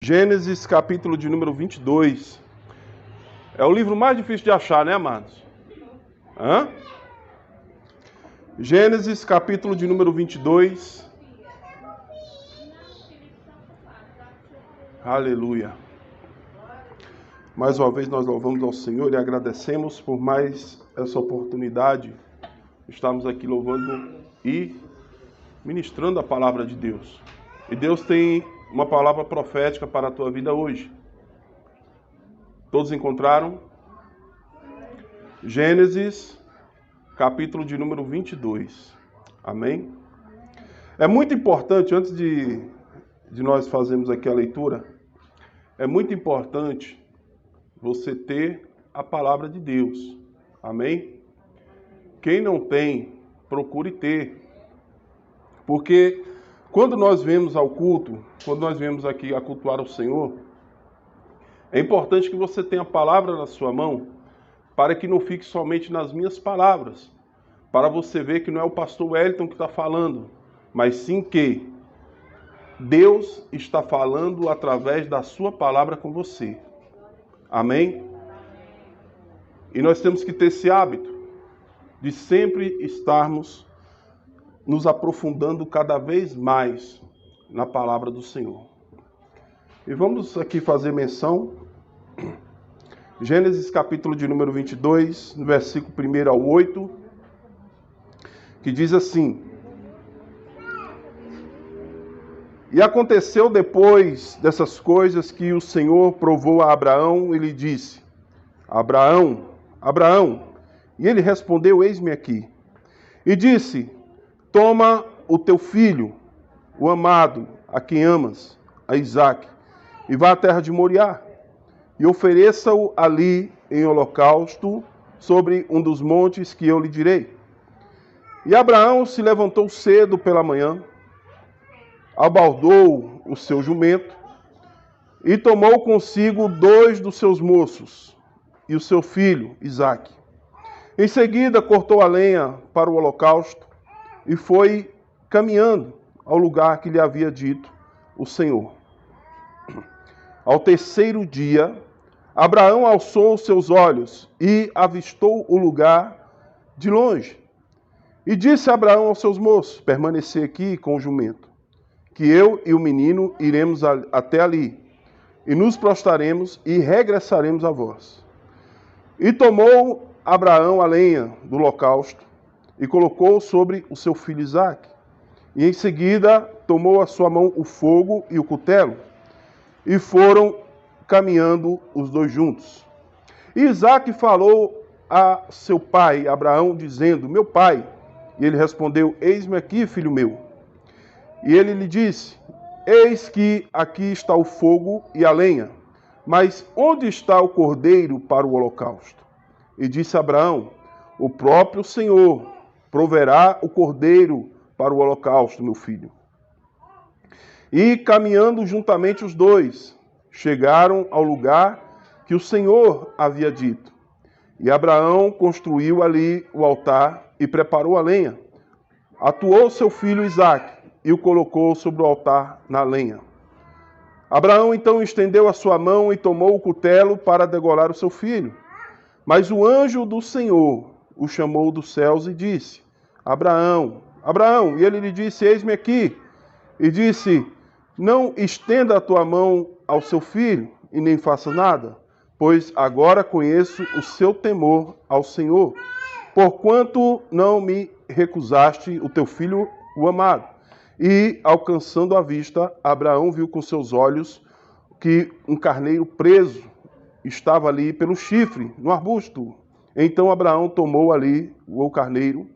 Gênesis, capítulo de número 22. É o livro mais difícil de achar, né, amados? Gênesis, capítulo de número 22. Aleluia. Mais uma vez nós louvamos ao Senhor e agradecemos por mais essa oportunidade. Estamos aqui louvando e ministrando a palavra de Deus. E Deus tem uma palavra profética para a tua vida hoje. Todos encontraram? Gênesis, capítulo de número 22. Amém? É muito importante, antes de nós fazermos aqui a leitura, é muito importante você ter a palavra de Deus. Amém? Quem não tem, procure ter. Porque quando nós vemos ao culto, quando nós vemos aqui a cultuar o Senhor, é importante que você tenha a palavra na sua mão, para que não fique somente nas minhas palavras, para você ver que não é o pastor Wellington que está falando, mas sim que Deus está falando através da sua palavra com você. Amém? E nós temos que ter esse hábito de sempre estarmos nos aprofundando cada vez mais na palavra do Senhor. E vamos aqui fazer menção, Gênesis capítulo de número 22, no versículo 1 ao 8, que diz assim: E aconteceu depois dessas coisas que o Senhor provou a Abraão e lhe disse: Abraão, Abraão. E ele respondeu: Eis-me aqui. E disse: Toma o teu filho, o amado, a quem amas, a Isaque, e vá à terra de Moriá, e ofereça-o ali em holocausto sobre um dos montes que eu lhe direi. E Abraão se levantou cedo pela manhã, abaldou o seu jumento, e tomou consigo 2 dos seus moços, e o seu filho, Isaque. Em seguida cortou a lenha para o holocausto, e foi caminhando ao lugar que lhe havia dito o Senhor. Ao terceiro dia, Abraão alçou os seus olhos e avistou o lugar de longe. E disse Abraão aos seus moços: Permanecei aqui com o jumento, que eu e o menino iremos até ali, e nos prostraremos e regressaremos a vós. E tomou Abraão a lenha do holocausto, e colocou sobre o seu filho Isaque. E em seguida tomou a sua mão o fogo e o cutelo, e foram caminhando os dois juntos. E Isaque falou a seu pai, Abraão, dizendo: Meu pai. E ele respondeu: Eis-me aqui, filho meu. E ele lhe disse: Eis que aqui está o fogo e a lenha, mas onde está o cordeiro para o holocausto? E disse Abraão: O próprio Senhor proverá o cordeiro para o holocausto, meu filho. E caminhando juntamente os dois, chegaram ao lugar que o Senhor havia dito. E Abraão construiu ali o altar e preparou a lenha. Atuou seu filho Isaque e o colocou sobre o altar na lenha. Abraão então estendeu a sua mão e tomou o cutelo para degolar o seu filho. Mas o anjo do Senhor o chamou dos céus e disse: Abraão, Abraão. E ele lhe disse: Eis-me aqui. E disse: Não estenda a tua mão ao seu filho e nem faça nada, pois agora conheço o seu temor ao Senhor, porquanto não me recusaste o teu filho, o amado. E, alcançando a vista, Abraão viu com seus olhos que um carneiro preso estava ali pelo chifre, no arbusto. Então Abraão tomou ali o carneiro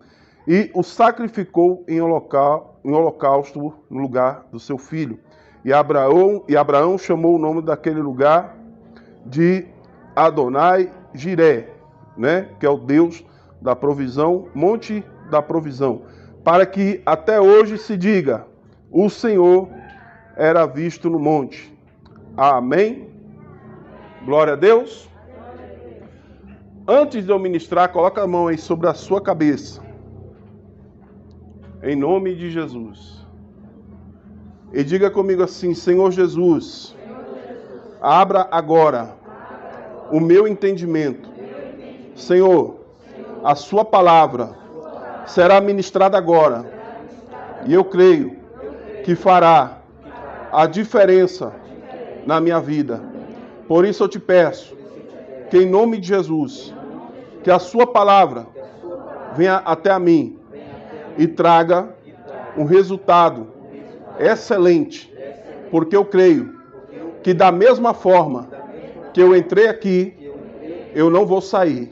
e o sacrificou em holocausto no lugar do seu filho. E Abraão chamou o nome daquele lugar de Adonai Jiré, que é o Deus da provisão, monte da provisão, para que até hoje se diga: o Senhor era visto no monte. Amém? Glória a Deus. Antes de eu ministrar, coloca a mão aí sobre a sua cabeça. Em nome de Jesus. E diga comigo assim: Senhor Jesus, Abra agora o meu entendimento. Senhor, a sua palavra será ministrada agora. E eu creio que fará a diferença na minha vida. Por isso eu te peço que em nome de Jesus, que a sua palavra venha até a mim e traga um resultado excelente, porque eu creio que da mesma forma que eu entrei aqui, eu não vou sair,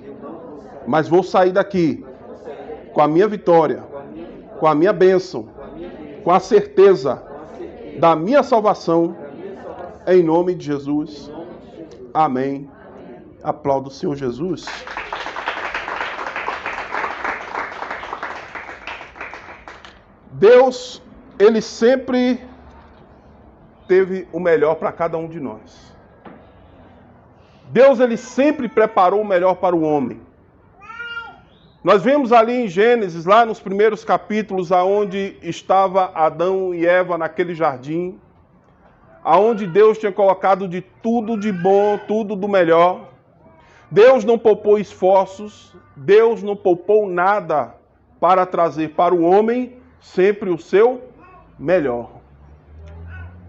mas vou sair daqui com a minha vitória, com a minha bênção, com a certeza da minha salvação, em nome de Jesus. Amém. Aplaudo o Senhor Jesus. Deus, Ele sempre teve o melhor para cada um de nós. Deus, Ele sempre preparou o melhor para o homem. Nós vemos ali em Gênesis, lá nos primeiros capítulos, aonde estava Adão e Eva naquele jardim, aonde Deus tinha colocado de tudo de bom, tudo do melhor. Deus não poupou esforços, Deus não poupou nada para trazer para o homem sempre o seu melhor.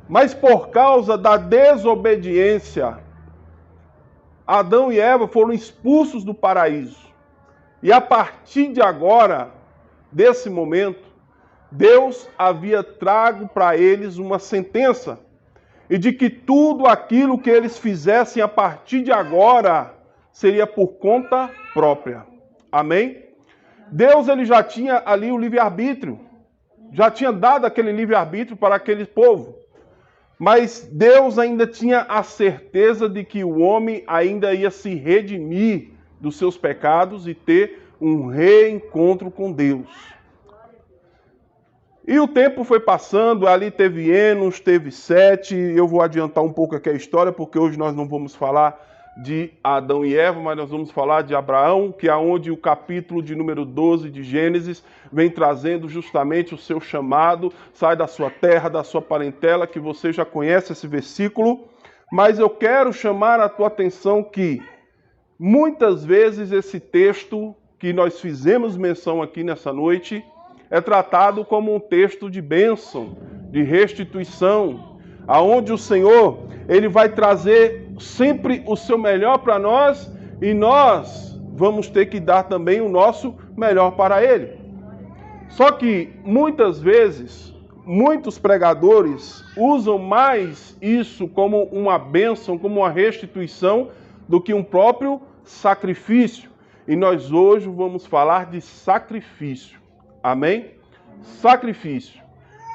Mas por causa da desobediência, Adão e Eva foram expulsos do paraíso. E a partir de agora, desse momento, Deus havia trago para eles uma sentença, e de que tudo aquilo que eles fizessem a partir de agora seria por conta própria. Amém? Deus, ele já tinha ali o livre-arbítrio, já tinha dado aquele livre-arbítrio para aquele povo. Mas Deus ainda tinha a certeza de que o homem ainda ia se redimir dos seus pecados e ter um reencontro com Deus. E o tempo foi passando, ali teve Enos, teve Sete. Eu vou adiantar um pouco aqui a história, porque hoje nós não vamos falar de Adão e Eva, mas nós vamos falar de Abraão, que é onde o capítulo de número 12 de Gênesis vem trazendo justamente o seu chamado, sai da sua terra, da sua parentela, que você já conhece esse versículo, mas eu quero chamar a tua atenção que muitas vezes esse texto que nós fizemos menção aqui nessa noite é tratado como um texto de bênção, de restituição, aonde o Senhor, ele vai trazer sempre o seu melhor para nós e nós vamos ter que dar também o nosso melhor para Ele. Só que muitas vezes, muitos pregadores usam mais isso como uma bênção, como uma restituição, do que um próprio sacrifício. E nós hoje vamos falar de sacrifício. Amém? Sacrifício.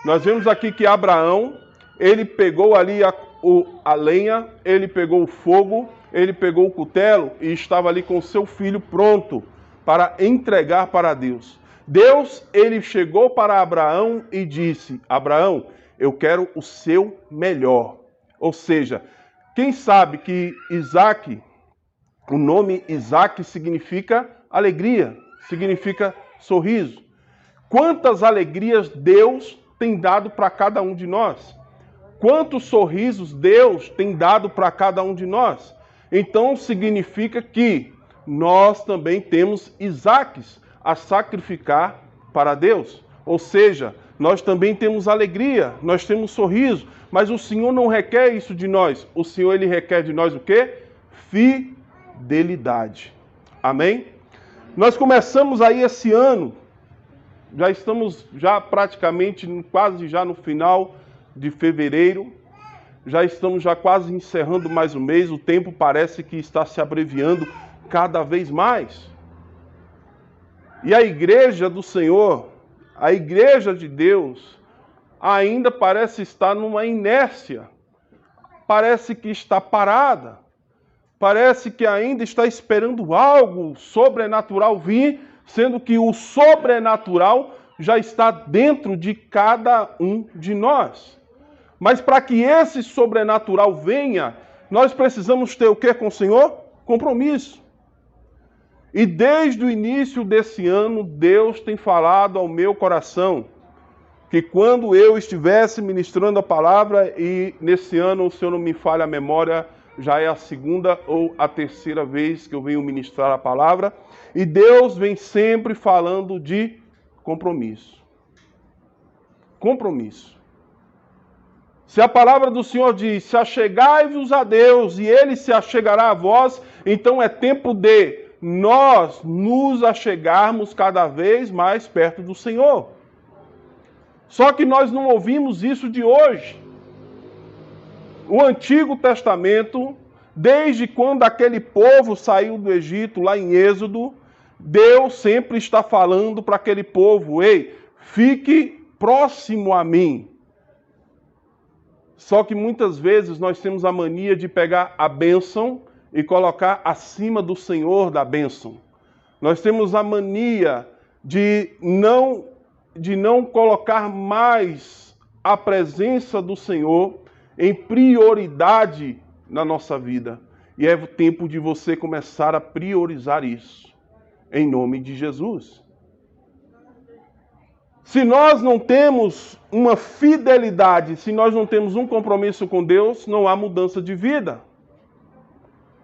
Nós vemos aqui que Abraão, ele pegou ali a lenha, ele pegou o fogo, ele pegou o cutelo e estava ali com o seu filho pronto para entregar para Deus. Deus, ele chegou para Abraão e disse: Abraão, eu quero o seu melhor. Ou seja, quem sabe que Isaac, o nome Isaac significa alegria, significa sorriso. Quantas alegrias Deus tem dado para cada um de nós? Quantos sorrisos Deus tem dado para cada um de nós? Então significa que nós também temos Isaques a sacrificar para Deus. Ou seja, nós também temos alegria, nós temos sorriso, mas o Senhor não requer isso de nós. O Senhor, ele requer de nós o quê? Fidelidade. Amém? Nós começamos aí esse ano, já estamos praticamente quase no final de fevereiro, já estamos quase encerrando mais um mês, o tempo parece que está se abreviando cada vez mais. E a igreja do Senhor, a igreja de Deus, ainda parece estar numa inércia, parece que está parada, parece que ainda está esperando algo sobrenatural vir, sendo que o sobrenatural já está dentro de cada um de nós. Mas para que esse sobrenatural venha, nós precisamos ter o que com o Senhor? Compromisso. E desde o início desse ano, Deus tem falado ao meu coração que quando eu estivesse ministrando a palavra, e nesse ano, se eu não me falha a memória, já é a segunda ou a terceira vez que eu venho ministrar a palavra, e Deus vem sempre falando de compromisso. Compromisso. Se a palavra do Senhor diz, se achegai-vos a Deus e Ele se achegará a vós, então é tempo de nós nos achegarmos cada vez mais perto do Senhor. Só que nós não ouvimos isso de hoje. O Antigo Testamento, desde quando aquele povo saiu do Egito, lá em Êxodo, Deus sempre está falando para aquele povo, ei, fique próximo a mim. Só que muitas vezes nós temos a mania de pegar a bênção e colocar acima do Senhor da bênção. Nós temos a mania de não colocar mais a presença do Senhor em prioridade na nossa vida. E é o tempo de você começar a priorizar isso, em nome de Jesus. Se nós não temos uma fidelidade, se nós não temos um compromisso com Deus, não há mudança de vida.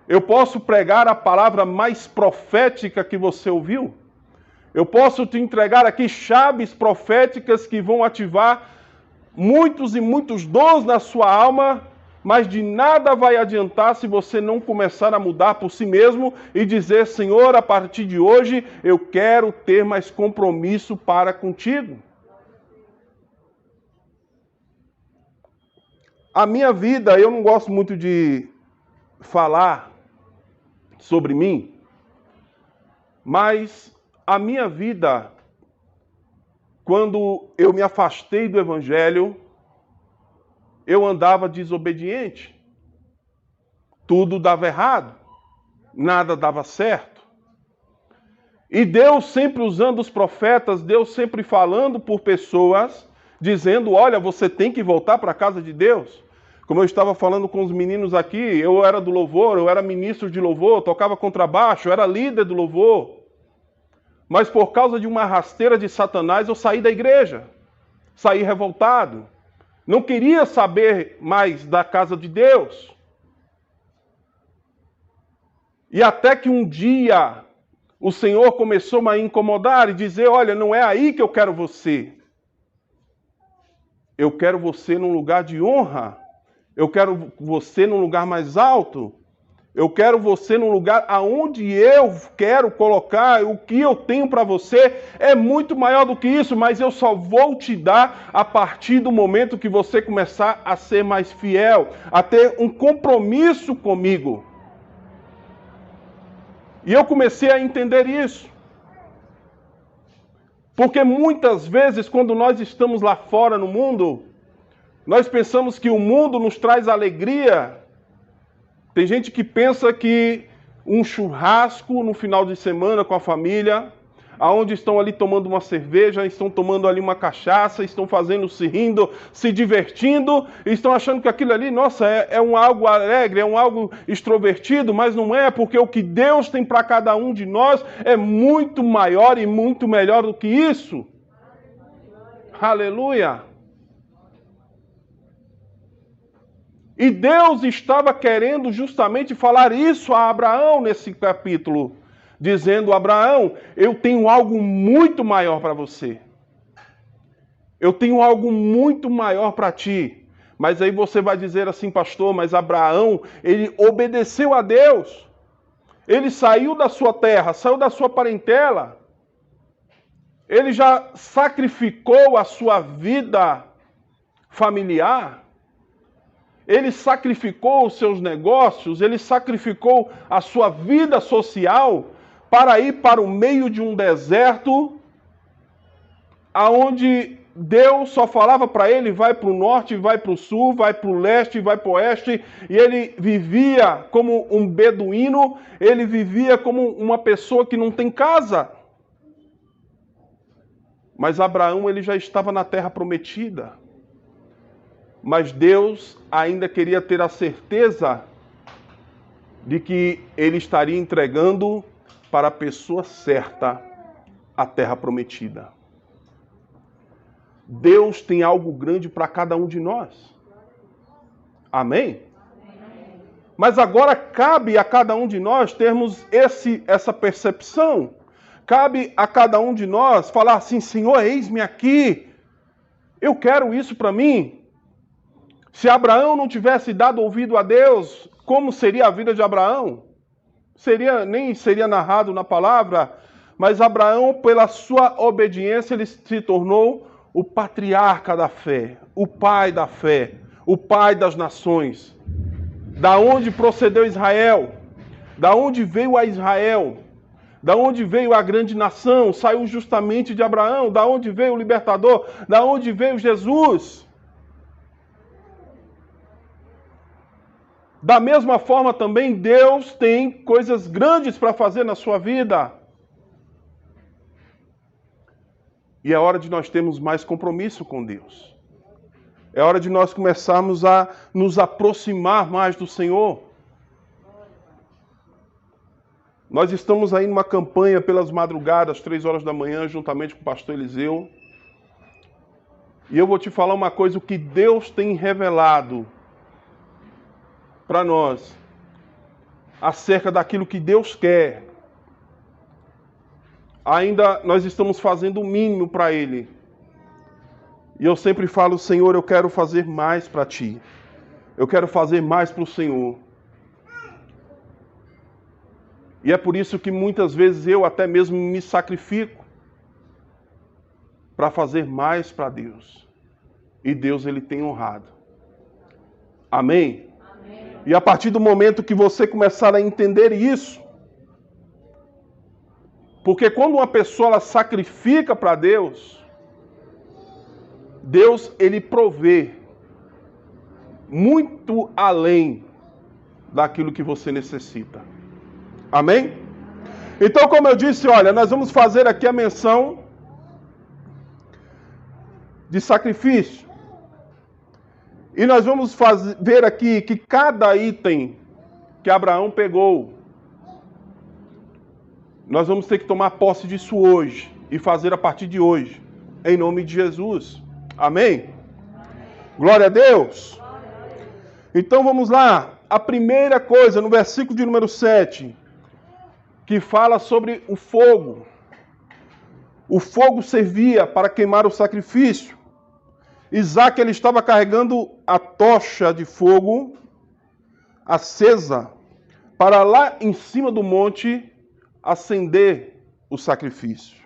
Eu posso pregar a palavra mais profética que você ouviu. Eu posso te entregar aqui chaves proféticas que vão ativar muitos e muitos dons na sua alma, mas de nada vai adiantar se você não começar a mudar por si mesmo e dizer, Senhor, a partir de hoje eu quero ter mais compromisso para contigo. A minha vida, eu não gosto muito de falar sobre mim, mas a minha vida, quando eu me afastei do Evangelho, eu andava desobediente. Tudo dava errado. Nada dava certo. E Deus sempre usando os profetas, Deus sempre falando por pessoas, dizendo, olha, você tem que voltar para a casa de Deus. Como eu estava falando com os meninos aqui, eu era do louvor, eu era ministro de louvor, tocava contrabaixo, eu era líder do louvor. Mas por causa de uma rasteira de Satanás, eu saí da igreja. Saí revoltado. Não queria saber mais da casa de Deus. E até que um dia o Senhor começou a me incomodar e dizer, olha, não é aí que eu quero você. Eu quero você num lugar de honra. Eu quero você num lugar mais alto. Eu quero você num lugar aonde eu quero colocar o que eu tenho para você é muito maior do que isso, mas eu só vou te dar a partir do momento que você começar a ser mais fiel, a ter um compromisso comigo. E eu comecei a entender isso. Porque muitas vezes, quando nós estamos lá fora no mundo, nós pensamos que o mundo nos traz alegria. Tem gente que pensa que um churrasco no final de semana com a família, aonde estão ali tomando uma cerveja, estão tomando ali uma cachaça, estão se rindo, se divertindo, e estão achando que aquilo ali, nossa, é um algo alegre, é um algo extrovertido, mas não é, porque o que Deus tem para cada um de nós é muito maior e muito melhor do que isso. Aleluia! E Deus estava querendo justamente falar isso a Abraão nesse capítulo, dizendo, Abraão, eu tenho algo muito maior para você. Eu tenho algo muito maior para ti. Mas aí você vai dizer assim, pastor, mas Abraão, ele obedeceu a Deus. Ele saiu da sua terra, saiu da sua parentela. Ele já sacrificou a sua vida familiar. Ele sacrificou os seus negócios, ele sacrificou a sua vida social para ir para o meio de um deserto, aonde Deus só falava para ele, vai para o norte, vai para o sul, vai para o leste, vai para o oeste, e ele vivia como um beduíno, ele vivia como uma pessoa que não tem casa. Mas Abraão, ele já estava na terra prometida. Mas Deus ainda queria ter a certeza de que ele estaria entregando para a pessoa certa a terra prometida. Deus tem algo grande para cada um de nós. Amém? Mas agora cabe a cada um de nós termos essa percepção. Cabe a cada um de nós falar assim, Senhor, eis-me aqui. Eu quero isso para mim. Se Abraão não tivesse dado ouvido a Deus, como seria a vida de Abraão? Nem seria narrado na palavra, mas Abraão, pela sua obediência, ele se tornou o patriarca da fé, o pai da fé, o pai das nações. Da onde procedeu Israel? Da onde veio a Israel? Da onde veio a grande nação? Saiu justamente de Abraão. Da onde veio o libertador? Da onde veio Jesus? Da mesma forma também, Deus tem coisas grandes para fazer na sua vida. E é hora de nós termos mais compromisso com Deus. É hora de nós começarmos a nos aproximar mais do Senhor. Nós estamos aí numa campanha pelas madrugadas, 3 horas da manhã, juntamente com o pastor Eliseu. E eu vou te falar uma coisa, o que Deus tem revelado para nós, acerca daquilo que Deus quer. Ainda nós estamos fazendo o mínimo para Ele. E eu sempre falo, Senhor, eu quero fazer mais para Ti. Eu quero fazer mais para o Senhor. E é por isso que muitas vezes eu até mesmo me sacrifico para fazer mais para Deus. E Deus, Ele tem honrado. Amém? Amém? E a partir do momento que você começar a entender isso, porque quando uma pessoa ela sacrifica para Deus, Deus, Ele provê muito além daquilo que você necessita. Amém? Então, como eu disse, olha, nós vamos fazer aqui a menção de sacrifício. E nós vamos ver aqui que cada item que Abraão pegou, nós vamos ter que tomar posse disso hoje e fazer a partir de hoje, em nome de Jesus. Amém? Glória a Deus. Então vamos lá. A primeira coisa, no versículo de número 7, que fala sobre o fogo. O fogo servia para queimar o sacrifício. Isaac, ele estava carregando a tocha de fogo acesa para lá em cima do monte acender o sacrifício.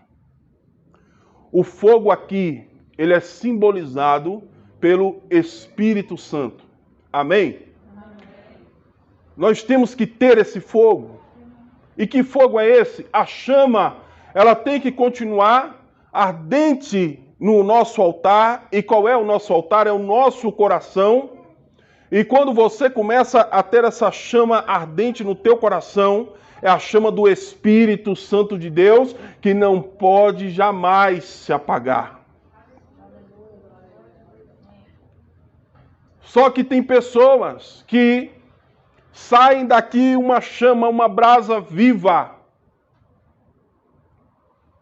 O fogo aqui, ele é simbolizado pelo Espírito Santo. Amém? Nós temos que ter esse fogo. E que fogo é esse? A chama, ela tem que continuar ardente no nosso altar. E qual é o nosso altar? É o nosso coração. E quando você começa a ter essa chama ardente no teu coração, é a chama do Espírito Santo de Deus, que não pode jamais se apagar. Só que tem pessoas que saem daqui uma chama, uma brasa viva.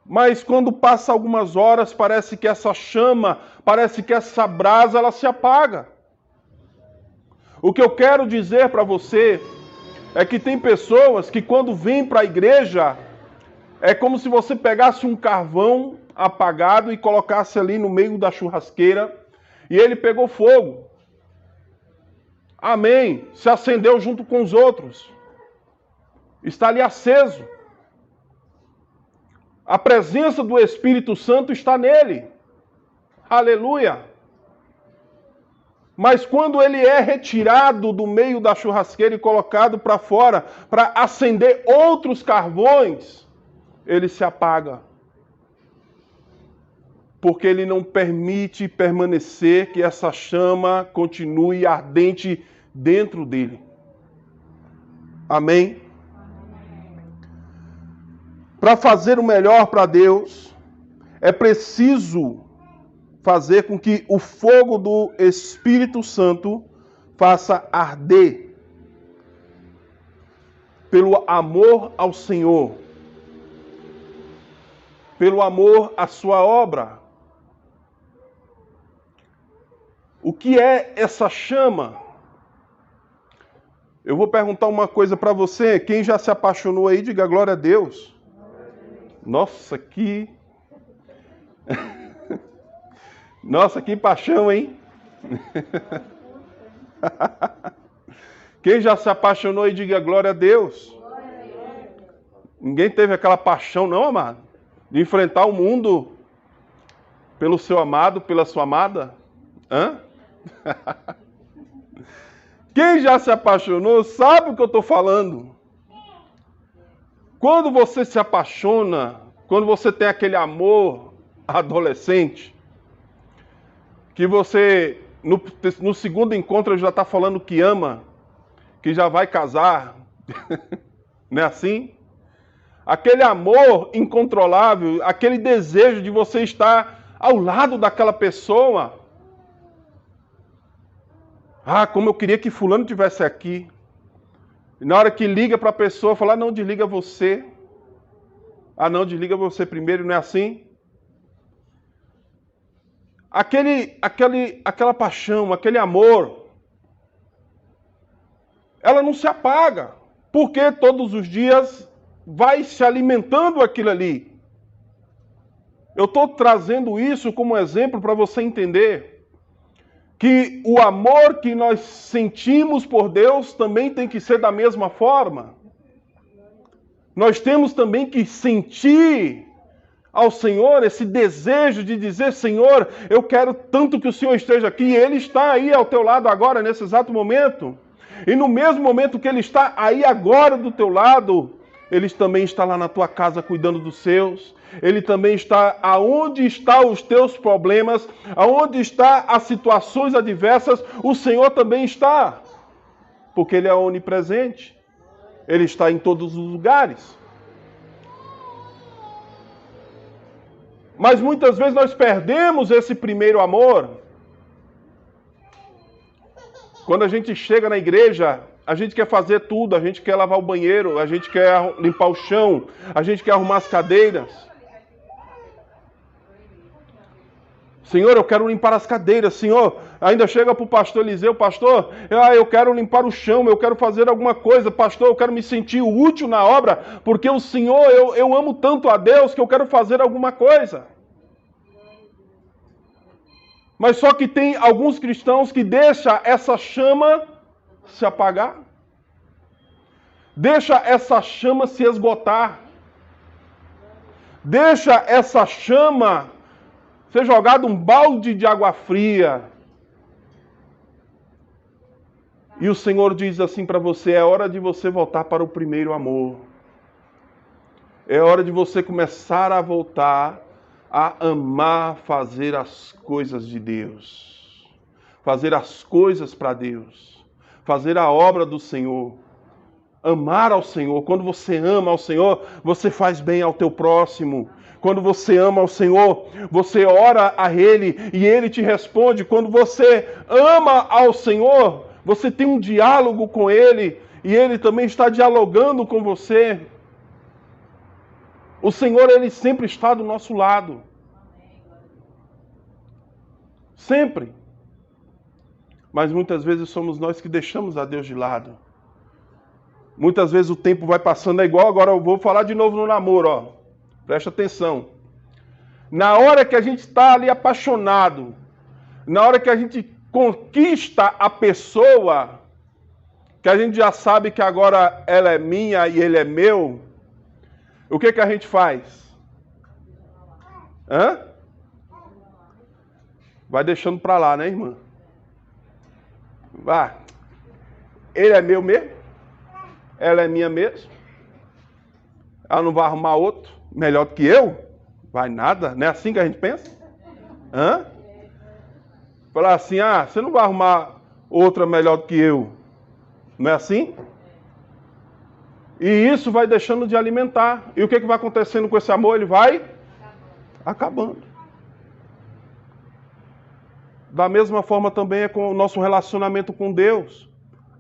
Mas quando passa algumas horas, parece que essa chama, parece que essa brasa, ela se apaga. O que eu quero dizer para você é que tem pessoas que quando vêm para a igreja, é como se você pegasse um carvão apagado e colocasse ali no meio da churrasqueira e ele pegou fogo. Amém. Se acendeu junto com os outros. Está ali aceso. A presença do Espírito Santo está nele. Aleluia. Mas quando ele é retirado do meio da churrasqueira e colocado para fora para acender outros carvões, ele se apaga. Porque ele não permite permanecer que essa chama continue ardente dentro dele. Amém? Para fazer o melhor para Deus, é preciso fazer com que o fogo do Espírito Santo faça arder pelo amor ao Senhor, pelo amor à sua obra. O que é essa chama? Eu vou perguntar uma coisa para você. Quem já se apaixonou aí, diga glória a Deus. Nossa, que... Nossa, que paixão, hein? Quem já se apaixonou aí, diga glória a Deus. Ninguém teve aquela paixão, não, amado? De enfrentar o mundo pelo seu amado, pela sua amada? Hã? Quem já se apaixonou sabe o que eu estou falando. Quando você se apaixona, quando você tem aquele amor adolescente, que você, no segundo encontro, já está falando que ama, que já vai casar, não é assim? Aquele amor incontrolável, aquele desejo de você estar ao lado daquela pessoa. Ah, como eu queria que fulano estivesse aqui. E na hora que liga para a pessoa, fala, não, desliga você. Ah, não, desliga você primeiro, não é assim? Aquela paixão, aquele amor, ela não se apaga. Porque todos os dias vai se alimentando aquilo ali. Eu estou trazendo isso como exemplo para você entender que o amor que nós sentimos por Deus também tem que ser da mesma forma. Nós temos também que sentir ao Senhor esse desejo de dizer, Senhor, eu quero tanto que o Senhor esteja aqui, e Ele está aí ao teu lado agora, nesse exato momento. E no mesmo momento que Ele está aí agora do teu lado, Ele também está lá na tua casa cuidando dos seus. Ele também está aonde estão os teus problemas, aonde estão as situações adversas, o Senhor também está. Porque Ele é onipresente. Ele está em todos os lugares. Mas muitas vezes nós perdemos esse primeiro amor. Quando a gente chega na igreja, a gente quer fazer tudo, a gente quer lavar o banheiro, a gente quer limpar o chão, a gente quer arrumar as cadeiras. Senhor, eu quero limpar as cadeiras. Senhor, ainda chega para o pastor Eliseu, pastor, eu quero limpar o chão, eu quero fazer alguma coisa. Pastor, eu quero me sentir útil na obra, porque o Senhor, eu amo tanto a Deus que eu quero fazer alguma coisa. Mas só que tem alguns cristãos que deixam essa chama se apagar. Deixa essa chama se esgotar. Deixa essa chama ser jogado um balde de água fria. E o Senhor diz assim para você, é hora de você voltar para o primeiro amor. É hora de você começar a voltar a amar fazer as coisas de Deus. Fazer as coisas para Deus. Fazer a obra do Senhor. Amar ao Senhor. Quando você ama ao Senhor, você faz bem ao teu próximo. Quando você ama ao Senhor, você ora a Ele e Ele te responde. Quando você ama ao Senhor, você tem um diálogo com Ele e Ele também está dialogando com você. O Senhor, Ele sempre está do nosso lado. Sempre. Mas muitas vezes somos nós que deixamos a Deus de lado. Muitas vezes o tempo vai passando, é igual, agora eu vou falar de novo no namoro, ó. Presta atenção. Na hora que a gente está ali apaixonado, na hora que a gente conquista a pessoa, que a gente já sabe que agora ela é minha e ele é meu, o que a gente faz? Hã? Vai deixando para lá, né, irmã? Vai. Ele é meu mesmo? Ela é minha mesmo? Ela não vai arrumar outro melhor do que eu? Vai nada? Não é assim que a gente pensa? Hã? Falar assim, você não vai arrumar outra melhor do que eu. Não é assim? E isso vai deixando de alimentar. E o que vai acontecendo com esse amor? Ele vai acabando. Da mesma forma também é com o nosso relacionamento com Deus.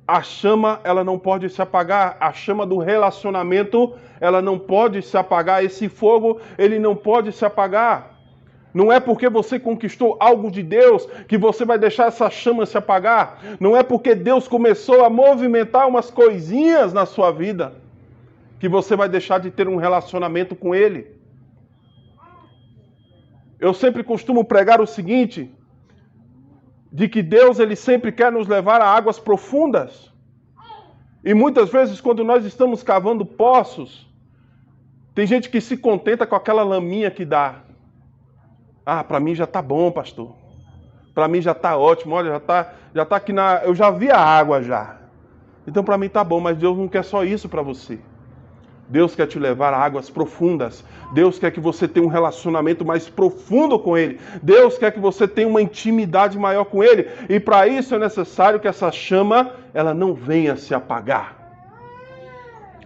A chama, ela não pode se apagar. A chama do relacionamento, ela não pode se apagar. Esse fogo, ele não pode se apagar. Não é porque você conquistou algo de Deus que você vai deixar essa chama se apagar. Não é porque Deus começou a movimentar umas coisinhas na sua vida que você vai deixar de ter um relacionamento com Ele. Eu sempre costumo pregar o seguinte, de que Deus ele sempre quer nos levar a águas profundas. E muitas vezes quando nós estamos cavando poços, tem gente que se contenta com aquela laminha que dá. Ah, para mim já tá bom, pastor. Para mim já tá ótimo. Olha, já tá aqui eu já vi a água já. Então para mim tá bom, mas Deus não quer só isso para você. Deus quer te levar a águas profundas. Deus quer que você tenha um relacionamento mais profundo com Ele. Deus quer que você tenha uma intimidade maior com Ele. E para isso é necessário que essa chama, ela não venha se apagar.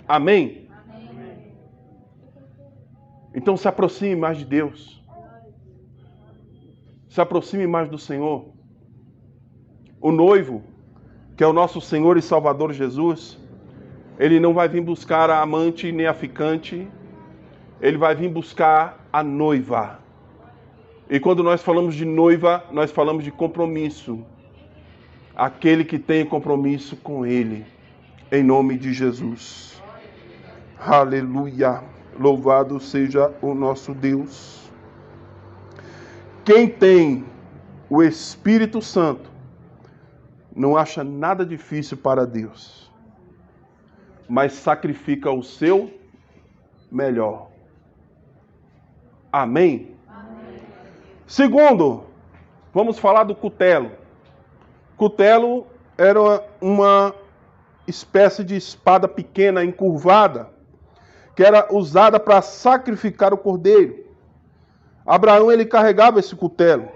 Amém? Amém. Então se aproxime mais de Deus. Se aproxime mais do Senhor. O noivo, que é o nosso Senhor e Salvador Jesus, Ele não vai vir buscar a amante nem a ficante, Ele vai vir buscar a noiva. E quando nós falamos de noiva, nós falamos de compromisso. Aquele que tem compromisso com Ele, em nome de Jesus. Aleluia! Louvado seja o nosso Deus. Quem tem o Espírito Santo não acha nada difícil para Deus, mas sacrifica o seu melhor. Amém? Amém. Segundo, vamos falar do cutelo. Cutelo era uma espécie de espada pequena, encurvada, que era usada para sacrificar o cordeiro. Abraão, ele carregava esse cutelo.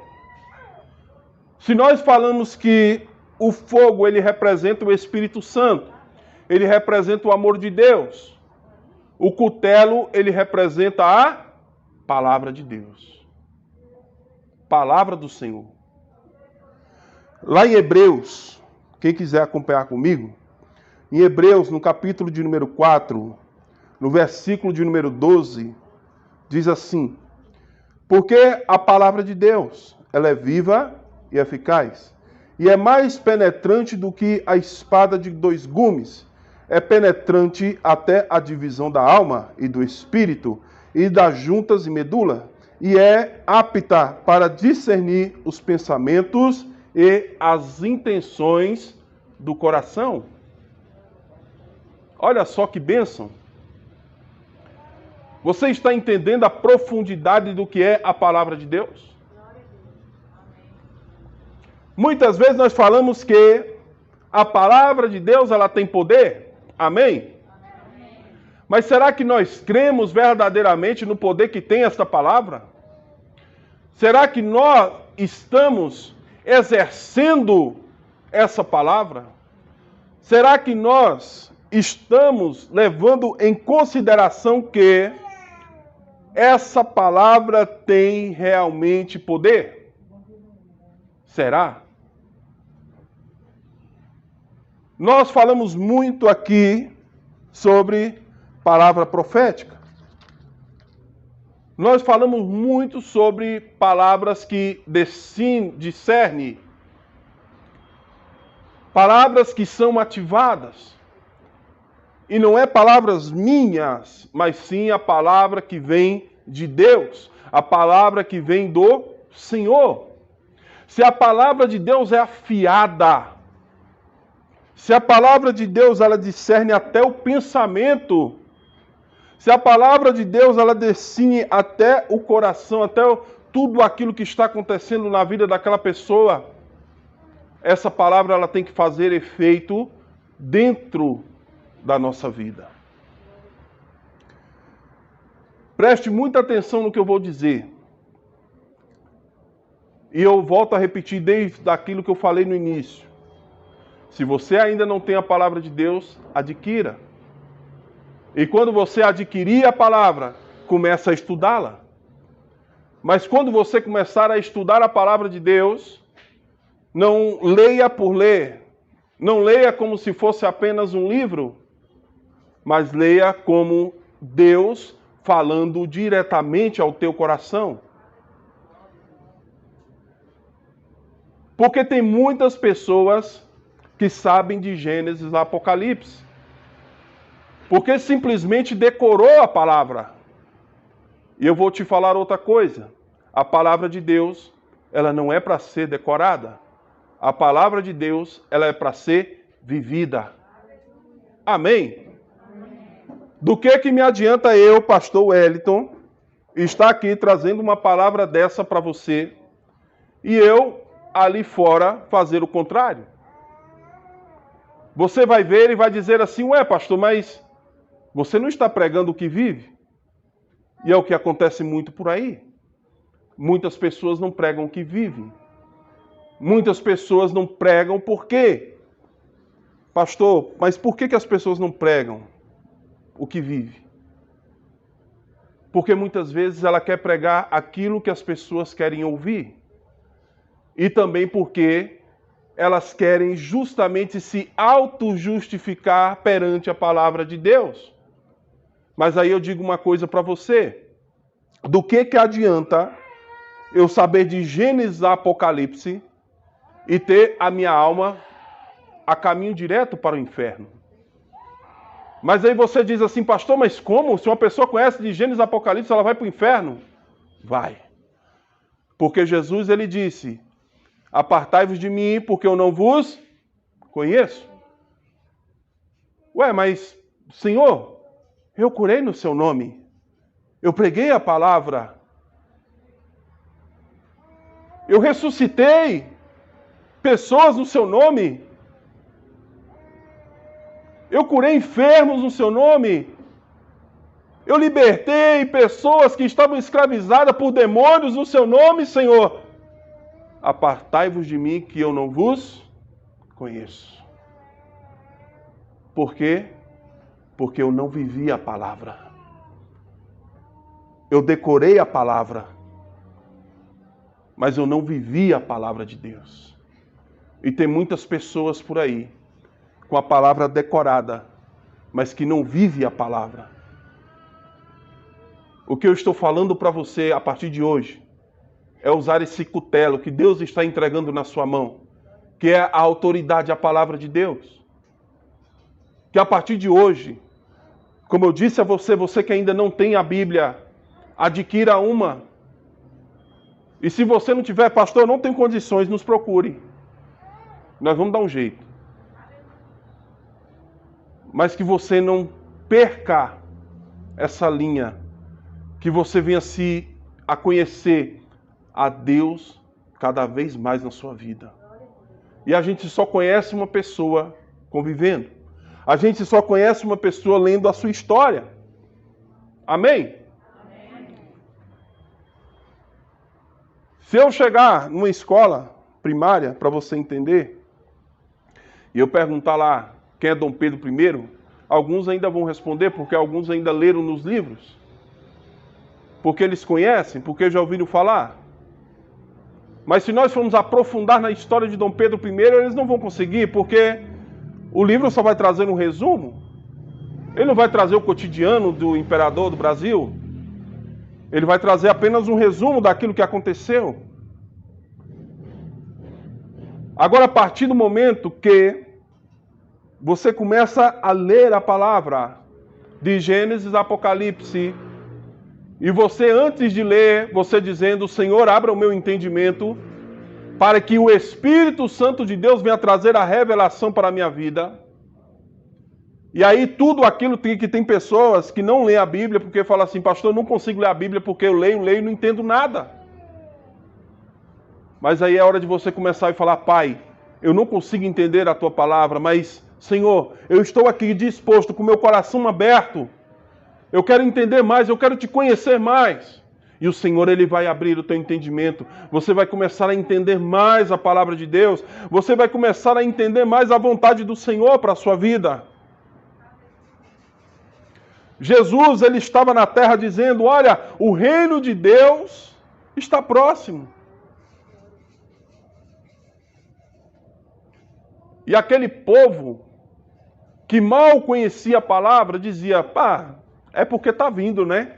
Se nós falamos que o fogo, ele representa o Espírito Santo, ele representa o amor de Deus, o cutelo, ele representa a palavra de Deus. Palavra do Senhor. Lá em Hebreus, quem quiser acompanhar comigo, em Hebreus, no capítulo de número 4, no versículo de número 12, diz assim: porque a palavra de Deus, ela é viva e eficaz, e é mais penetrante do que a espada de 2 gumes, é penetrante até a divisão da alma e do espírito, e das juntas e medula, e é apta para discernir os pensamentos e as intenções do coração. Olha só que bênção! Você está entendendo a profundidade do que é a palavra de Deus? Muitas vezes nós falamos que a palavra de Deus ela tem poder. Amém? Mas será que nós cremos verdadeiramente no poder que tem esta palavra? Será que nós estamos exercendo essa palavra? Será que nós estamos levando em consideração que essa palavra tem realmente poder? Será? Nós falamos muito aqui sobre palavra profética. Nós falamos muito sobre palavras que discernem, palavras que são ativadas. E não é palavras minhas, mas sim a palavra que vem de Deus, a palavra que vem do Senhor. Se a palavra de Deus é afiada, se a palavra de Deus ela discerne até o pensamento, se a palavra de Deus ela discerne até o coração, até tudo aquilo que está acontecendo na vida daquela pessoa, essa palavra ela tem que fazer efeito dentro da nossa vida. Preste muita atenção no que eu vou dizer. E eu volto a repetir desde aquilo que eu falei no início. Se você ainda não tem a palavra de Deus, adquira. E quando você adquirir a palavra, começa a estudá-la. Mas quando você começar a estudar a palavra de Deus, não leia por ler. Não leia como se fosse apenas um livro, mas leia como Deus falando diretamente ao teu coração. Porque tem muitas pessoas que sabem de Gênesis e Apocalipse. Porque simplesmente decorou a palavra. E eu vou te falar outra coisa. A palavra de Deus, ela não é para ser decorada. A palavra de Deus, ela é para ser vivida. Amém? Do que me adianta eu, pastor Wellington, estar aqui trazendo uma palavra dessa para você e eu, ali fora, fazer o contrário? Você vai ver e vai dizer assim, ué, pastor, mas você não está pregando o que vive? E é o que acontece muito por aí. Muitas pessoas não pregam o que vivem. Muitas pessoas não pregam por quê? Pastor, mas por que as pessoas não pregam o que vive? Porque muitas vezes ela quer pregar aquilo que as pessoas querem ouvir. E também porque elas querem justamente se auto-justificar perante a palavra de Deus. Mas aí eu digo uma coisa para você. Do que adianta eu saber de Gênesis e Apocalipse e ter a minha alma a caminho direto para o inferno? Mas aí você diz assim, pastor, mas como? Se uma pessoa conhece de Gênesis e Apocalipse, ela vai para o inferno? Vai. Porque Jesus, ele disse, apartai-vos de mim, porque eu não vos conheço. Ué, mas, Senhor, eu curei no seu nome. Eu preguei a palavra. Eu ressuscitei pessoas no seu nome. Eu curei enfermos no seu nome. Eu libertei pessoas que estavam escravizadas por demônios no seu nome, Senhor. Apartai-vos de mim, que eu não vos conheço. Por quê? Porque eu não vivi a palavra. Eu decorei a palavra, mas eu não vivi a palavra de Deus. E tem muitas pessoas por aí com a palavra decorada, mas que não vive a palavra. O que eu estou falando para você a partir de hoje é usar esse cutelo que Deus está entregando na sua mão, que é a autoridade, a palavra de Deus. Que a partir de hoje, como eu disse a você, você que ainda não tem a Bíblia, adquira uma. E se você não tiver, pastor, não tem condições, nos procure. Nós vamos dar um jeito. Mas que você não perca essa linha, que você venha a conhecer a Deus cada vez mais na sua vida. E a gente só conhece uma pessoa convivendo. A gente só conhece uma pessoa lendo a sua história. Amém? Se eu chegar numa escola primária, para você entender, e eu perguntar lá quem é Dom Pedro I, alguns ainda vão responder, porque alguns ainda leram nos livros. Porque eles conhecem, porque já ouviram falar. Mas se nós formos aprofundar na história de Dom Pedro I, eles não vão conseguir, porque o livro só vai trazer um resumo. Ele não vai trazer o cotidiano do imperador do Brasil. Ele vai trazer apenas um resumo daquilo que aconteceu. Agora, a partir do momento que você começa a ler a palavra de Gênesis, Apocalipse, e você, antes de ler, você dizendo, Senhor, abra o meu entendimento, para que o Espírito Santo de Deus venha trazer a revelação para a minha vida. E aí tudo aquilo que tem pessoas que não lêem a Bíblia, porque falam assim, pastor, eu não consigo ler a Bíblia porque eu leio e não entendo nada. Mas aí é hora de você começar a falar, Pai, eu não consigo entender a Tua palavra, mas, Senhor, eu estou aqui disposto, com o meu coração aberto. Eu quero entender mais, eu quero Te conhecer mais. E o Senhor, Ele vai abrir o teu entendimento. Você vai começar a entender mais a palavra de Deus. Você vai começar a entender mais a vontade do Senhor para a sua vida. Jesus, ele estava na terra dizendo, olha, o reino de Deus está próximo. E aquele povo que mal conhecia a palavra dizia, pá, é porque está vindo, né?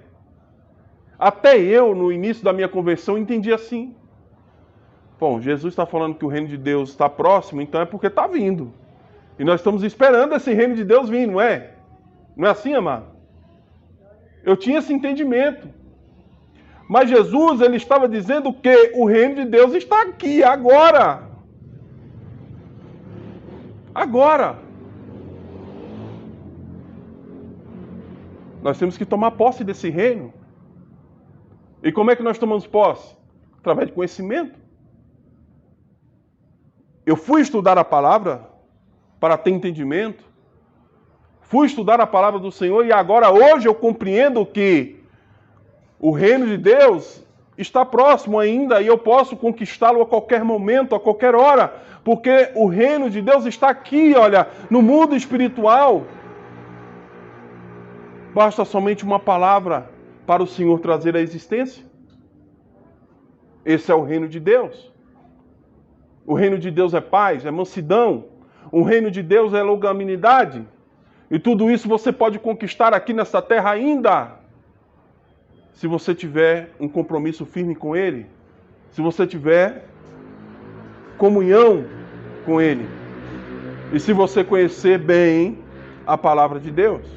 Até eu, no início da minha conversão, entendi assim. Bom, Jesus está falando que o reino de Deus está próximo, então é porque está vindo. E nós estamos esperando esse reino de Deus vir, não é? Não é assim, amado? Eu tinha esse entendimento. Mas Jesus, ele estava dizendo que o reino de Deus está aqui, agora. Agora. Nós temos que tomar posse desse reino. E como é que nós tomamos posse? Através de conhecimento. Eu fui estudar a palavra para ter entendimento. Fui estudar a palavra do Senhor e agora, hoje, eu compreendo que o reino de Deus está próximo ainda e eu posso conquistá-lo a qualquer momento, a qualquer hora, porque o reino de Deus está aqui, olha, no mundo espiritual. Basta somente uma palavra para o Senhor trazer a existência. Esse é o reino de Deus. O reino de Deus é paz, é mansidão. O reino de Deus é longanimidade. E tudo isso você pode conquistar aqui nessa terra ainda, se você tiver um compromisso firme com Ele, se você tiver comunhão com Ele, e se você conhecer bem a palavra de Deus.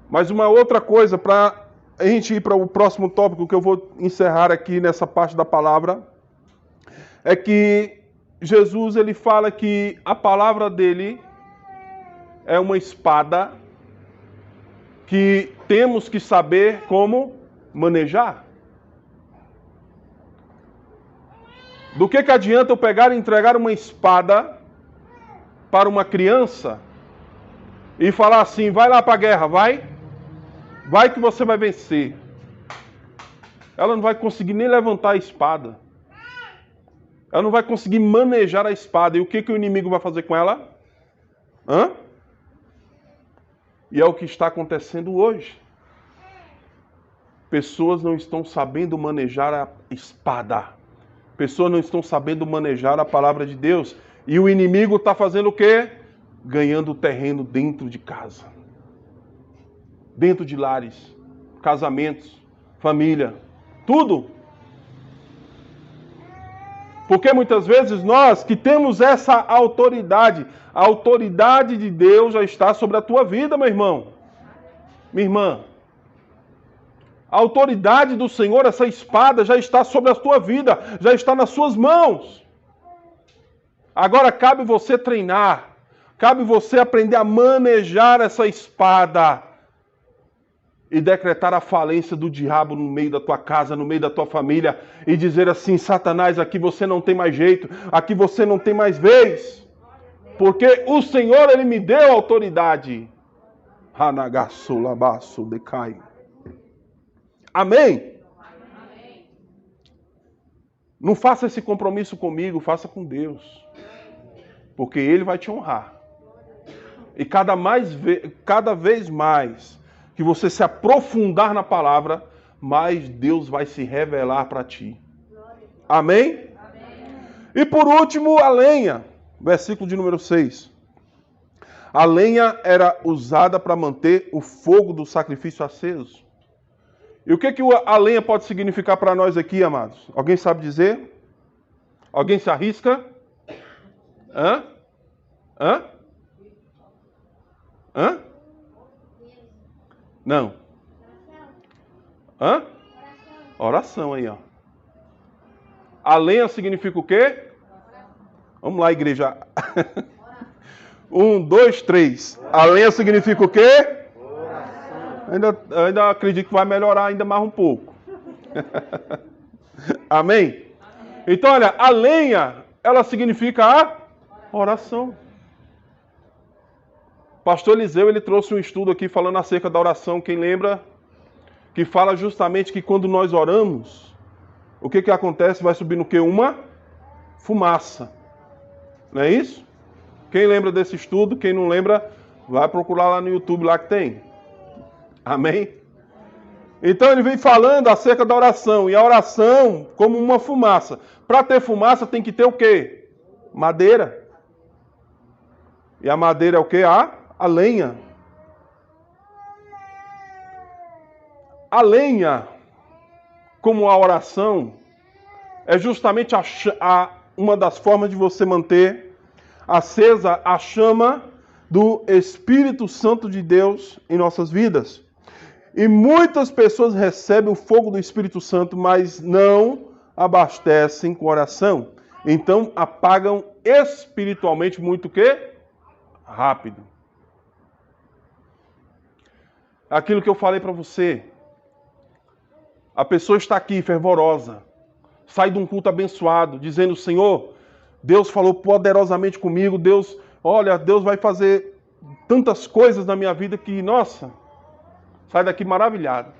Mas uma outra coisa, para a gente ir para o próximo tópico que eu vou encerrar aqui nessa parte da palavra, é que Jesus, ele fala que a palavra dele é uma espada que temos que saber como manejar. Do que adianta eu pegar e entregar uma espada para uma criança e falar assim, vai lá para a guerra, vai que você vai vencer. Ela não vai conseguir nem levantar a espada. Ela não vai conseguir manejar a espada. E o que o inimigo vai fazer com ela? E é o que está acontecendo hoje. Pessoas não estão sabendo manejar a espada. Pessoas não estão sabendo manejar a palavra de Deus. E o inimigo está fazendo o quê? Ganhando terreno dentro de casa. Dentro de lares, casamentos, família, tudo. Porque muitas vezes nós que temos essa autoridade, a autoridade de Deus já está sobre a tua vida, meu irmão, minha irmã. A autoridade do Senhor, essa espada já está sobre a tua vida, já está nas suas mãos. Agora cabe você treinar, cabe você aprender a manejar essa espada e decretar a falência do diabo no meio da tua casa, no meio da tua família, e dizer assim, Satanás, aqui você não tem mais jeito, aqui você não tem mais vez, porque o Senhor, Ele me deu autoridade. Hanagassulabasso decai. Amém? Não faça esse compromisso comigo, faça com Deus, porque Ele vai te honrar. E cada vez mais que você se aprofundar na palavra, mais Deus vai se revelar para ti. Amém? E por último, a lenha. Versículo de número 6. A lenha era usada para manter o fogo do sacrifício aceso. E o que a lenha pode significar para nós aqui, amados? Alguém sabe dizer? Alguém se arrisca? Hã? Não. Oração aí, ó. A lenha significa o quê? Vamos lá, igreja. 1, 2, 3. A lenha significa o quê? Ainda acredito que vai melhorar ainda mais um pouco. Amém? Então, olha, a lenha, ela significa a oração. Pastor Eliseu, ele trouxe um estudo aqui falando acerca da oração, quem lembra? Que fala justamente que quando nós oramos, o que acontece? Vai subir no quê? Uma fumaça. Não é isso? Quem lembra desse estudo? Quem não lembra, vai procurar lá no YouTube, lá que tem. Amém? Então ele vem falando acerca da oração, e a oração como uma fumaça. Para ter fumaça tem que ter o quê? Madeira. E a madeira é o quê? A lenha. A lenha, como a oração, é justamente uma das formas de você manter acesa a chama do Espírito Santo de Deus em nossas vidas. E muitas pessoas recebem o fogo do Espírito Santo, mas não abastecem com oração. Então apagam espiritualmente muito o quê? Rápido. Aquilo que eu falei para você. A pessoa está aqui fervorosa, sai de um culto abençoado, dizendo: Senhor, Deus falou poderosamente comigo, Deus vai fazer tantas coisas na minha vida que, nossa, sai daqui maravilhado.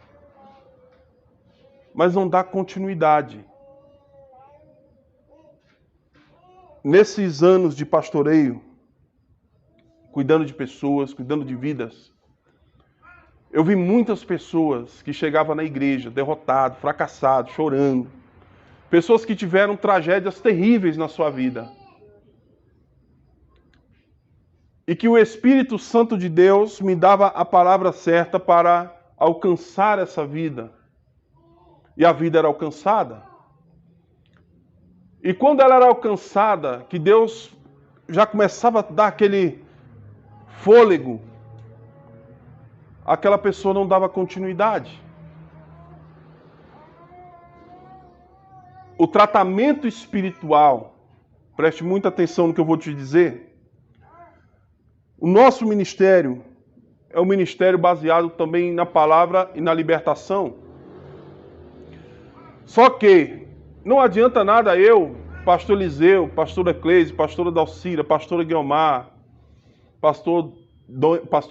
Mas não dá continuidade. Nesses anos de pastoreio, cuidando de pessoas, cuidando de vidas, eu vi muitas pessoas que chegavam na igreja derrotadas, fracassadas, chorando. Pessoas que tiveram tragédias terríveis na sua vida. E que o Espírito Santo de Deus me dava a palavra certa para alcançar essa vida. E a vida era alcançada. E quando ela era alcançada, que Deus já começava a dar aquele fôlego, aquela pessoa não dava continuidade. O tratamento espiritual, preste muita atenção no que eu vou te dizer. O nosso ministério é um ministério baseado também na palavra e na libertação. Só que não adianta nada eu, pastor Eliseu, pastora Eclésia, pastora Dalcira, pastora Guiomar, pastor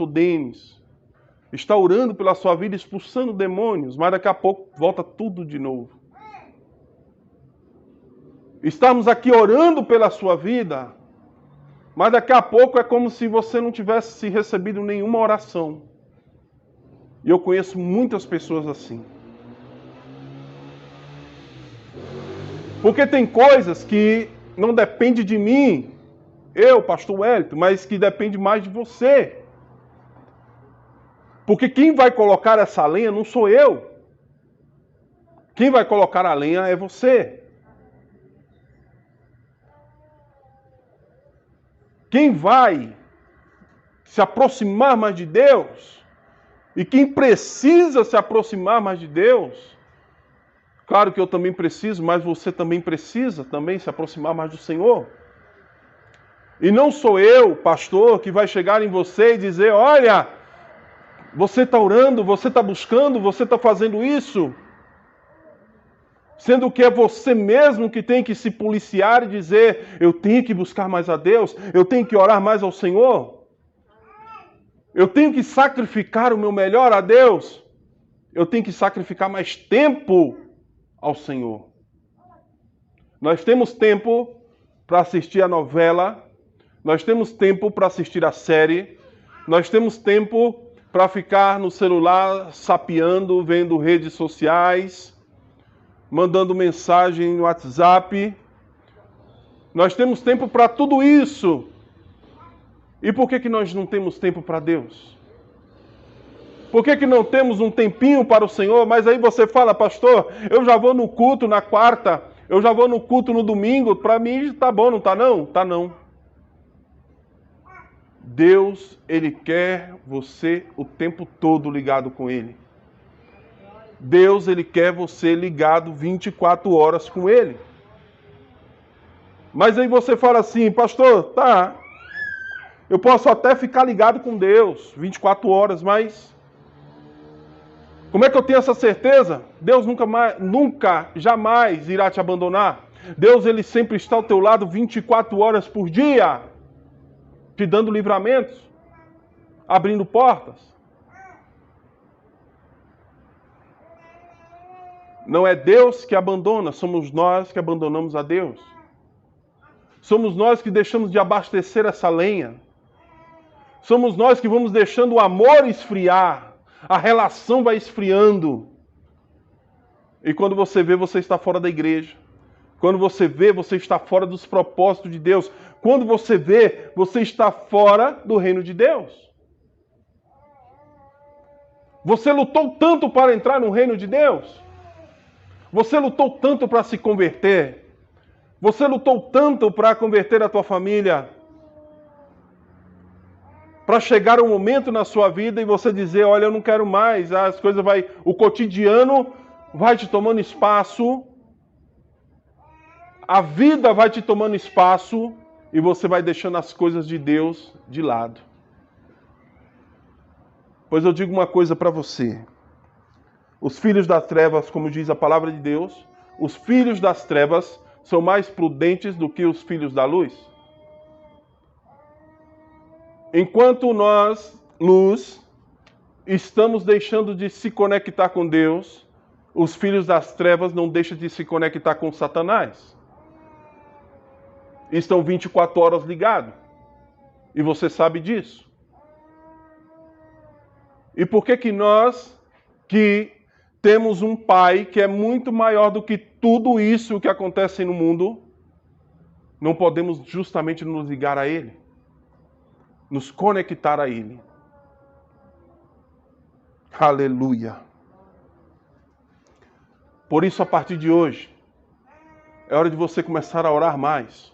Denis, está orando pela sua vida, expulsando demônios, mas daqui a pouco volta tudo de novo. Estamos aqui orando pela sua vida, mas daqui a pouco é como se você não tivesse recebido nenhuma oração. E eu conheço muitas pessoas assim. Porque tem coisas que não dependem de mim, eu, pastor Wellington, mas que depende mais de você. Porque quem vai colocar essa lenha não sou eu. Quem vai colocar a lenha é você. Quem vai se aproximar mais de Deus, e quem precisa se aproximar mais de Deus, claro que eu também preciso, mas você também precisa também se aproximar mais do Senhor. E não sou eu, pastor, que vai chegar em você e dizer: olha, você está orando, você está buscando, você está fazendo isso. Sendo que é você mesmo que tem que se policiar e dizer: eu tenho que buscar mais a Deus, eu tenho que orar mais ao Senhor. Eu tenho que sacrificar o meu melhor a Deus. Eu tenho que sacrificar mais tempo ao Senhor. Nós temos tempo para assistir a novela, nós temos tempo para assistir a série, nós temos tempo para ficar no celular sapeando, vendo redes sociais, mandando mensagem no WhatsApp. Nós temos tempo para tudo isso. E por que nós não temos tempo para Deus? Por que não temos um tempinho para o Senhor? Mas aí você fala: pastor, eu já vou no culto na quarta, eu já vou no culto no domingo, para mim tá bom, não tá não? Tá não. Deus, Ele quer você o tempo todo ligado com Ele. Deus, Ele quer você ligado 24 horas com Ele. Mas aí você fala assim: pastor, tá, eu posso até ficar ligado com Deus 24 horas, mas como é que eu tenho essa certeza? Deus nunca, jamais irá te abandonar. Deus, Ele sempre está ao teu lado 24 horas por dia, te dando livramentos, abrindo portas. Não é Deus que abandona, somos nós que abandonamos a Deus. Somos nós que deixamos de abastecer essa lenha. Somos nós que vamos deixando o amor esfriar. A relação vai esfriando. E quando você vê, você está fora da igreja. Quando você vê, você está fora dos propósitos de Deus. Quando você vê, você está fora do reino de Deus. Você lutou tanto para entrar no reino de Deus. Você lutou tanto para se converter. Você lutou tanto para converter a tua família. Para chegar um momento na sua vida e você dizer, olha, eu não quero mais, as coisas o cotidiano vai te tomando espaço, a vida vai te tomando espaço e você vai deixando as coisas de Deus de lado. Pois eu digo uma coisa para você. Os filhos das trevas, como diz a palavra de Deus, os filhos das trevas são mais prudentes do que os filhos da luz. Enquanto nós, luz, estamos deixando de se conectar com Deus, os filhos das trevas não deixam de se conectar com Satanás. Estão 24 horas ligados. E você sabe disso. E por que nós, que temos um Pai que é muito maior do que tudo isso que acontece no mundo, não podemos justamente nos ligar a Ele? Nos conectar a Ele. Aleluia. Por isso, a partir de hoje, é hora de você começar a orar mais.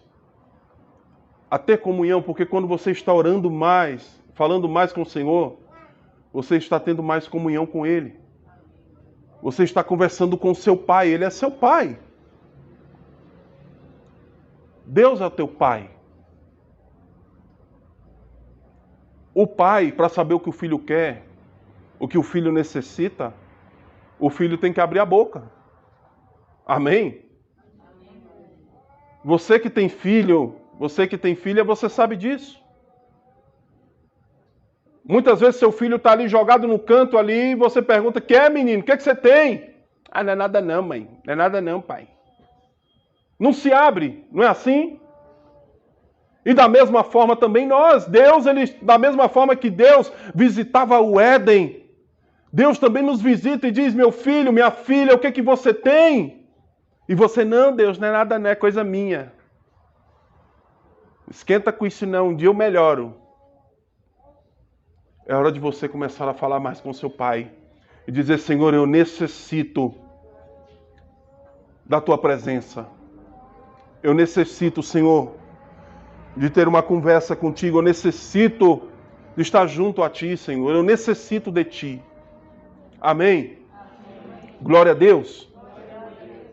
A ter comunhão, porque quando você está orando mais, falando mais com o Senhor, você está tendo mais comunhão com Ele. Você está conversando com o seu Pai, Ele é seu Pai. Deus é o teu Pai. O pai, para saber o que o filho quer, o que o filho necessita, o filho tem que abrir a boca. Amém? Você que tem filho, você que tem filha, você sabe disso. Muitas vezes seu filho está ali jogado no canto ali e você pergunta, quer menino, o que você tem? Ah, não é nada não, mãe. Não é nada não, pai. Não se abre, não é assim? E da mesma forma também nós, da mesma forma que Deus visitava o Éden, Deus também nos visita e diz, meu filho, minha filha, o que você tem? E você, não, Deus, não é nada, não é coisa minha. Esquenta com isso não, um dia eu melhoro. É hora de você começar a falar mais com seu pai e dizer, Senhor, eu necessito da tua presença. Eu necessito, Senhor, de ter uma conversa contigo. Eu necessito de estar junto a ti, Senhor. Eu necessito de ti. Amém? Amém. Glória a Deus. Glória a Deus.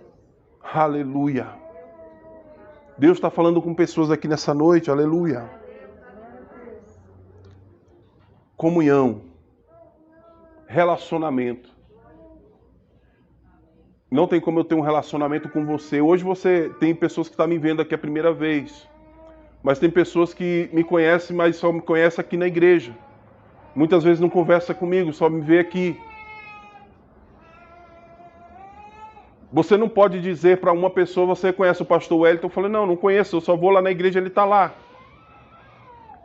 Aleluia. Deus está falando com pessoas aqui nessa noite. Aleluia. Comunhão. Relacionamento. Não tem como eu ter um relacionamento com você. Hoje você tem pessoas que estão me vendo aqui a primeira vez. Mas tem pessoas que me conhecem, mas só me conhecem aqui na igreja. Muitas vezes não conversa comigo, só me vê aqui. Você não pode dizer para uma pessoa, você conhece o pastor Wellington? Eu falei, não conheço, eu só vou lá na igreja, ele está lá.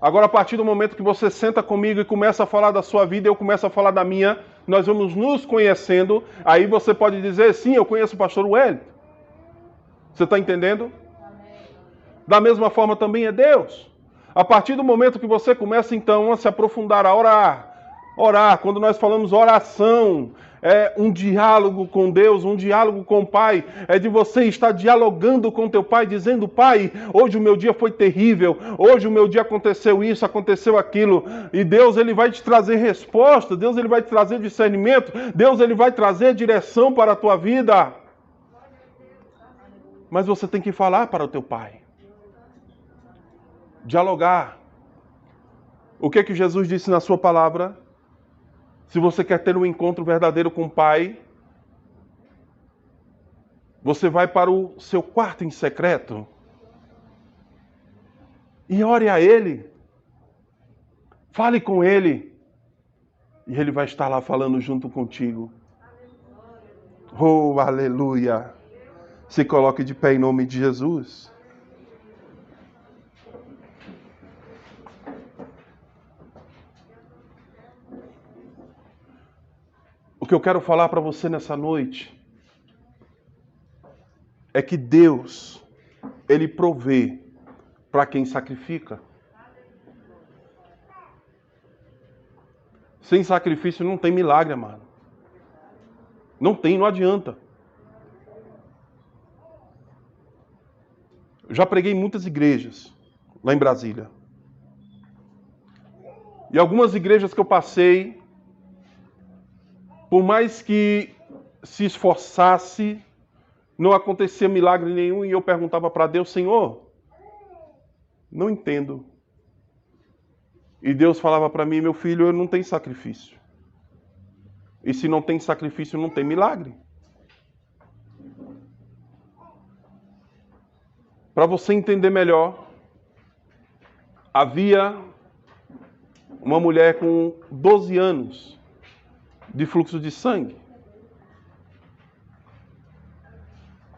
Agora, a partir do momento que você senta comigo e começa a falar da sua vida, eu começo a falar da minha, nós vamos nos conhecendo, aí você pode dizer, sim, eu conheço o pastor Wellington. Você está entendendo? Da mesma forma também é Deus. A partir do momento que você começa então a se aprofundar, a orar, quando nós falamos oração, é um diálogo com Deus, um diálogo com o Pai, é de você estar dialogando com teu Pai, dizendo, Pai, hoje o meu dia foi terrível, hoje o meu dia aconteceu isso, aconteceu aquilo, e Deus ele vai te trazer resposta, Deus ele vai te trazer discernimento, Deus ele vai trazer direção para a tua vida. Mas você tem que falar para o teu Pai. Dialogar. O que Jesus disse na sua palavra? Se você quer ter um encontro verdadeiro com o Pai, você vai para o seu quarto em secreto e ore a Ele. Fale com Ele. E Ele vai estar lá falando junto contigo. Oh, aleluia! Se coloque de pé em nome de Jesus. O que eu quero falar para você nessa noite é que Deus, Ele provê para quem sacrifica. Sem sacrifício não tem milagre, amado. Não tem, não adianta. Eu já preguei em muitas igrejas lá em Brasília. E algumas igrejas que eu passei, por mais que se esforçasse, não acontecia milagre nenhum, e eu perguntava para Deus: Senhor, não entendo. E Deus falava para mim: meu filho, não tem sacrifício. E se não tem sacrifício, não tem milagre. Para você entender melhor, havia uma mulher com 12 anos de fluxo de sangue.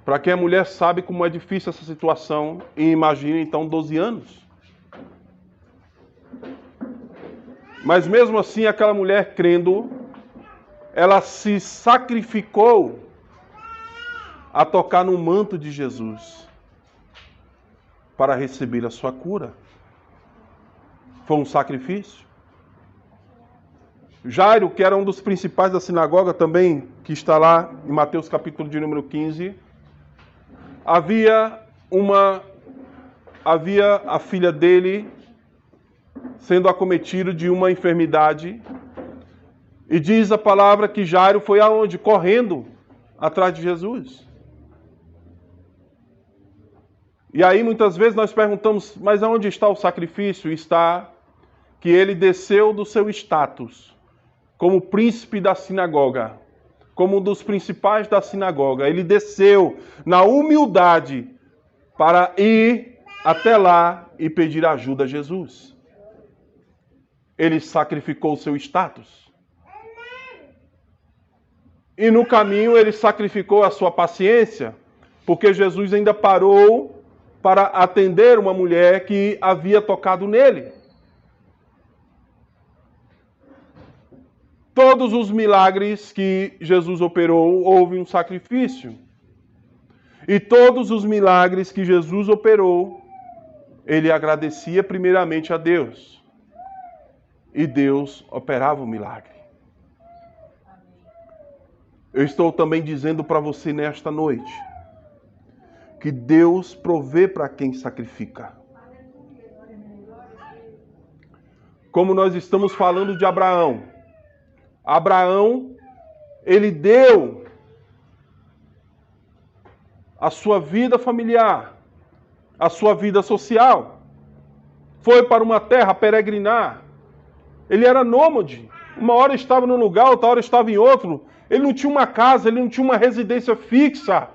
Para quem é mulher sabe como é difícil essa situação, e imagina então 12 anos. Mas mesmo assim, aquela mulher crendo, ela se sacrificou a tocar no manto de Jesus para receber a sua cura. Foi um sacrifício. Jairo, que era um dos principais da sinagoga também, que está lá em Mateus capítulo de número 15, havia a filha dele sendo acometida de uma enfermidade, e diz a palavra que Jairo foi aonde? Correndo atrás de Jesus. E aí muitas vezes nós perguntamos: mas aonde está o sacrifício? Está que ele desceu do seu status como príncipe da sinagoga, como um dos principais da sinagoga. Ele desceu na humildade para ir até lá e pedir ajuda a Jesus. Ele sacrificou o seu status. E no caminho ele sacrificou a sua paciência, porque Jesus ainda parou para atender uma mulher que havia tocado nele. Todos os milagres que Jesus operou, houve um sacrifício. E todos os milagres que Jesus operou, ele agradecia primeiramente a Deus. E Deus operava o milagre. Eu estou também dizendo para você nesta noite que Deus provê para quem sacrifica. Como nós estamos falando de Abraão. Abraão, ele deu a sua vida familiar, a sua vida social. Foi para uma terra peregrinar. Ele era nômade. Uma hora estava num lugar, outra hora estava em outro. Ele não tinha uma casa, ele não tinha uma residência fixa.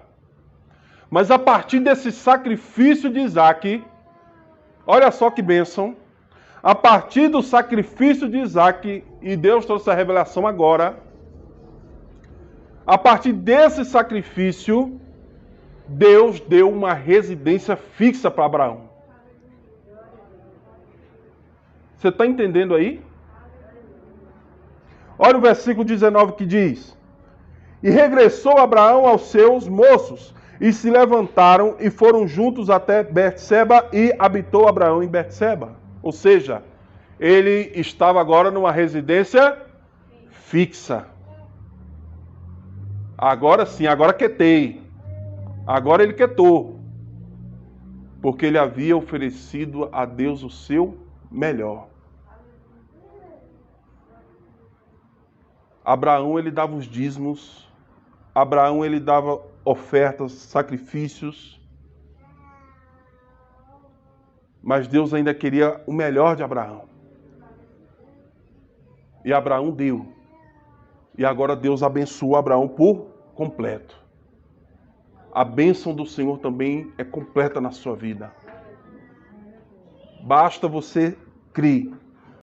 Mas a partir desse sacrifício de Isaac, olha só que bênção, a partir do sacrifício de Isaac, e Deus trouxe a revelação agora, a partir desse sacrifício, Deus deu uma residência fixa para Abraão. Você está entendendo aí? Olha o versículo 19 que diz: e regressou Abraão aos seus moços, e se levantaram e foram juntos até Betseba, e habitou Abraão em Betseba. Ou seja, ele estava agora numa residência fixa. Agora sim, agora quietei. Agora ele quietou. Porque ele havia oferecido a Deus o seu melhor. Abraão, ele dava os dízimos. Abraão, ele dava ofertas, sacrifícios. Mas Deus ainda queria o melhor de Abraão. E Abraão deu. E agora Deus abençoou Abraão por completo. A bênção do Senhor também é completa na sua vida. Basta você crer.